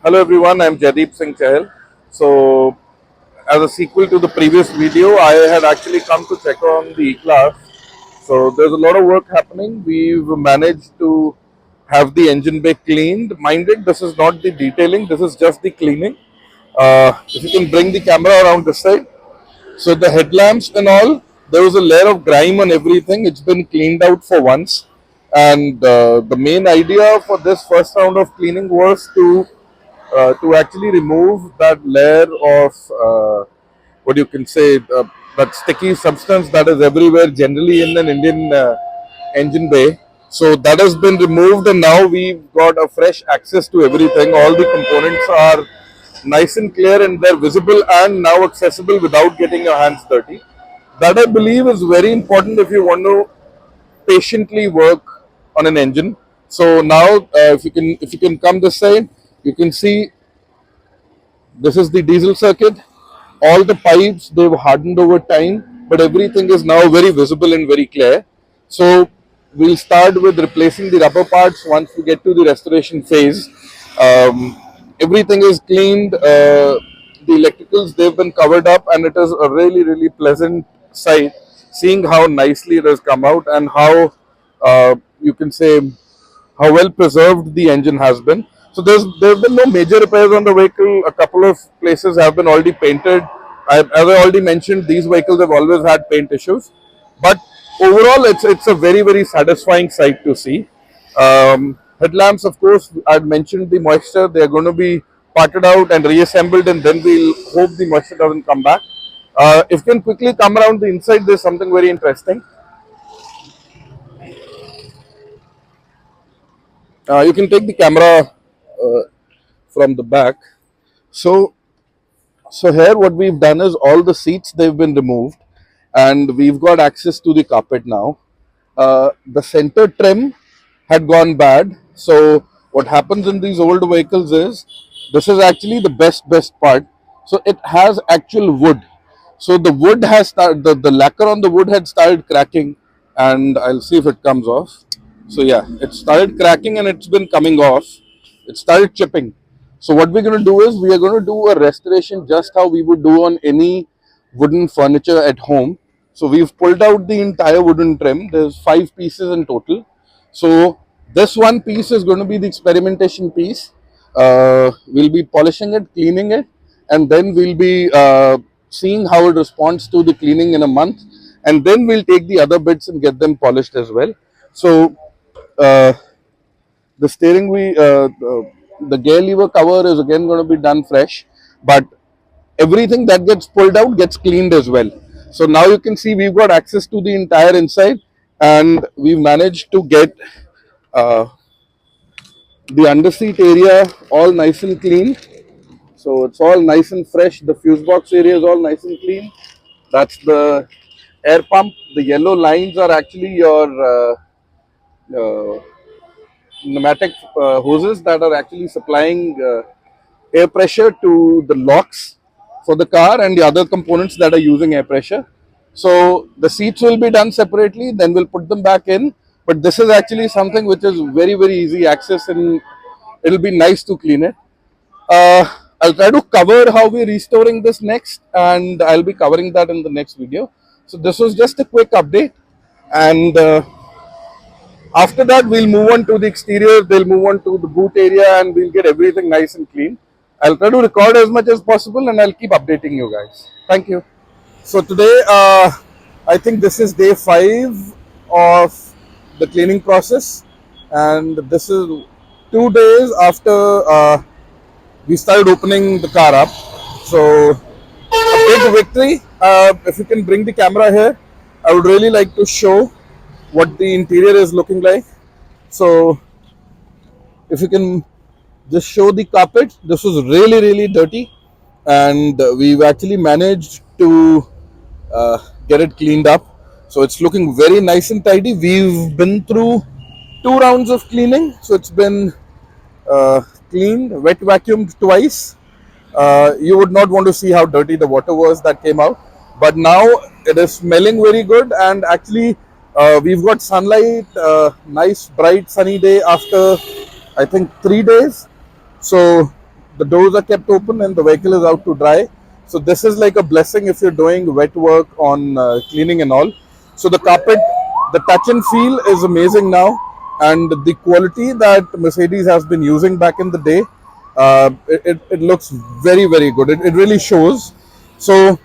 Hello everyone, I'm Jaideep Singh Chahal. So, as a sequel to the previous video, I had actually come to check on the E-Class. So, there's a lot of work happening. We've managed to have the engine bay cleaned. Mind it, this is not the detailing, this is just the cleaning. If you can bring the camera around this side. So, the headlamps and all, there was a layer of grime on everything. It's been cleaned out for once. And the main idea for this first round of cleaning was to actually remove that layer of what you can say that sticky substance that is everywhere generally in an Indian engine bay. So that has been removed, and now we've got a fresh access to everything. All the components are nice and clear, and they're visible and now accessible without getting your hands dirty. That I believe is very important if you want to patiently work on an engine. So now, if you can come this side, you can see this is the diesel circuit. All the pipes, they've hardened over time, but everything is now very visible and very clear. So we'll start with replacing the rubber parts once we get to the restoration phase. Everything is cleaned. The electricals, they've been covered up, and it is a really pleasant sight seeing how nicely it has come out and how you can say how well preserved the engine has been. So there have been no major repairs on the vehicle. A couple of places have been already painted. As I already mentioned, these vehicles have always had paint issues, but overall, it's a very satisfying sight to see. Headlamps, of course, I'd mentioned the moisture. They are going to be parted out and reassembled, and then we'll hope the moisture doesn't come back. If you can quickly come around the inside, there's something very interesting. You can take the camera from the back. So, so here what we've done is all the seats, they've been removed, and we've got access to the carpet now. The center trim had gone bad. So what happens in these old vehicles is this is actually the best part. So it has actual wood. So the wood has started, the lacquer on the wood had started cracking, and I'll see if it comes off. So yeah, it started cracking and it's been coming off. It started chipping. So what we're going to do is we are going to do a restoration just how we would do on any wooden furniture at home. So we've pulled out the entire wooden trim. There's 5 pieces in total. So this one piece is going to be the experimentation piece. We'll be polishing it, cleaning it, and then we'll be seeing how it responds to the cleaning in a month. And then we'll take the other bits and get them polished as well. So uh, the steering wheel, the gear lever cover is again going to be done fresh, but everything that gets pulled out gets cleaned as well. So now you can see we've got access to the entire inside, and we've managed to get uh, the underseat area all nice and clean. So it's all nice and fresh. The fuse box area is all nice and clean. That's the air pump. The yellow lines are actually your uh, pneumatic hoses that are actually supplying air pressure to the locks for the car and the other components that are using air pressure. So the seats will be done separately, then we'll put them back in. But this is actually something which is very easy access, and it'll be nice to clean it. Uh, I'll try to cover how we're restoring this next, and I'll be covering that in the next video. So this was just a quick update, and after that, we'll move on to the exterior, they'll move on to the boot area, and we'll get everything nice and clean. I'll try to record as much as possible, and I'll keep updating you guys. Thank you. So today, I think this is day 5 of the cleaning process, and this is 2 days after we started opening the car up. So a big victory. If you can bring the camera here, I would really like to show what the interior is looking like. So if you can just show the carpet, this was really dirty, and we've actually managed to get it cleaned up. So it's looking very nice and tidy. We've been through 2 rounds of cleaning. So it's been cleaned, wet vacuumed twice. You would not want to see how dirty the water was that came out, but now it is smelling very good. And actually we've got sunlight, nice bright sunny day after I think 3 days. So the doors are kept open and the vehicle is out to dry. So this is like a blessing if you're doing wet work on cleaning and all. So the carpet, the touch and feel is amazing now, and the quality that Mercedes has been using back in the day, it looks very good. It really shows. So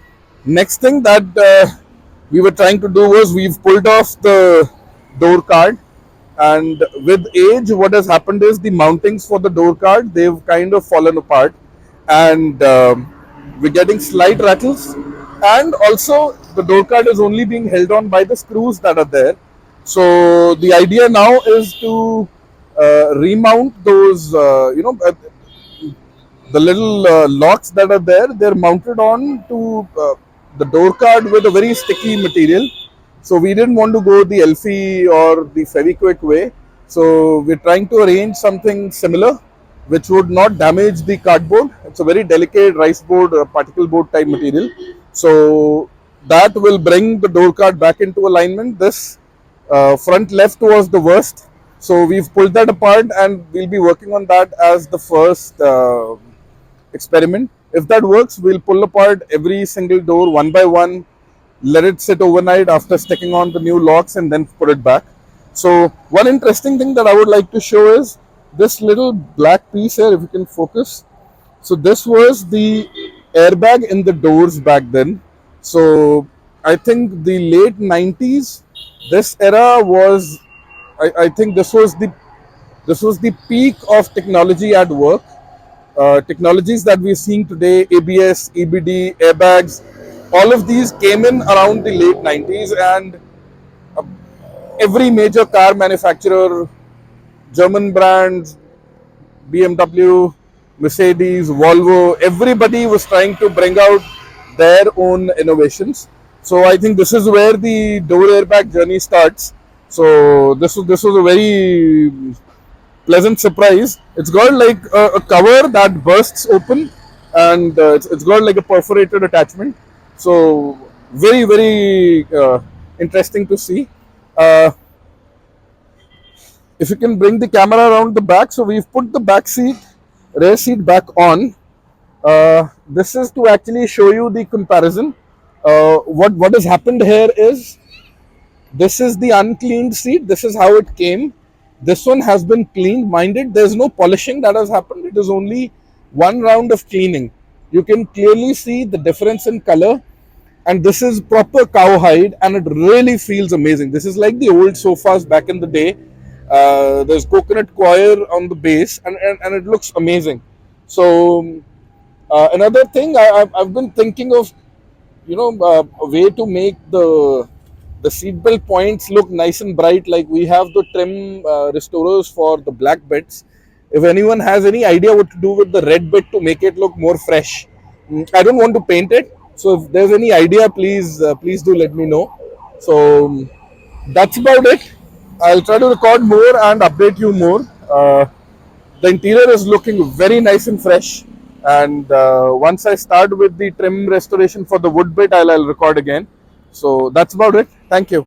next thing that we were trying to do was we've pulled off the door card, and with age what has happened is the mountings for the door card, they've kind of fallen apart, and we're getting slight rattles, and also the door card is only being held on by the screws that are there. So the idea now is to remount those the little locks that are there. They're mounted on to the door card with a very sticky material. So we didn't want to go the Elfie or the Fevikwik way. So we're trying to arrange something similar, which would not damage the cardboard. It's a very delicate rice board, particle board type material. So that will bring the door card back into alignment. This front left was the worst. So we've pulled that apart, and we'll be working on that as the first experiment. If that works, we'll pull apart every single door one by one, let it sit overnight after sticking on the new locks, and then put it back. So one interesting thing that I would like to show is this little black piece here, if you can focus. So this was the airbag in the doors back then. So I think the late 90s, this era was, I think this was the peak of technology at work. Technologies that we're seeing today, ABS, EBD, airbags, all of these came in around the late 90s, and every major car manufacturer, German brands, BMW, Mercedes, Volvo, everybody was trying to bring out their own innovations. So I think this is where the door airbag journey starts. So this was a very pleasant surprise. It's got like a cover that bursts open, and it's got like a perforated attachment. So very interesting to see. Uh, if you can bring the camera around the back, so we've put the back seat, rear seat back on. This is to actually show you the comparison. What has happened here is, this is the uncleaned seat. This is how it came. This one has been cleaned. Minded, there's no polishing that has happened. It is only one round of cleaning. You can clearly see the difference in color. And this is proper cowhide, and it really feels amazing. This is like the old sofas back in the day. There's coconut coir on the base, and it looks amazing. So another thing, I've been thinking of, a way to make the seatbelt points look nice and bright, like we have the trim restorers for the black bits. If anyone has any idea what to do with the red bit to make it look more fresh, I don't want to paint it. So if there's any idea, please do let me know. So that's about it. I'll try to record more and update you more. The interior is looking very nice and fresh. And once I start with the trim restoration for the wood bit, I'll record again. So that's about it. Thank you.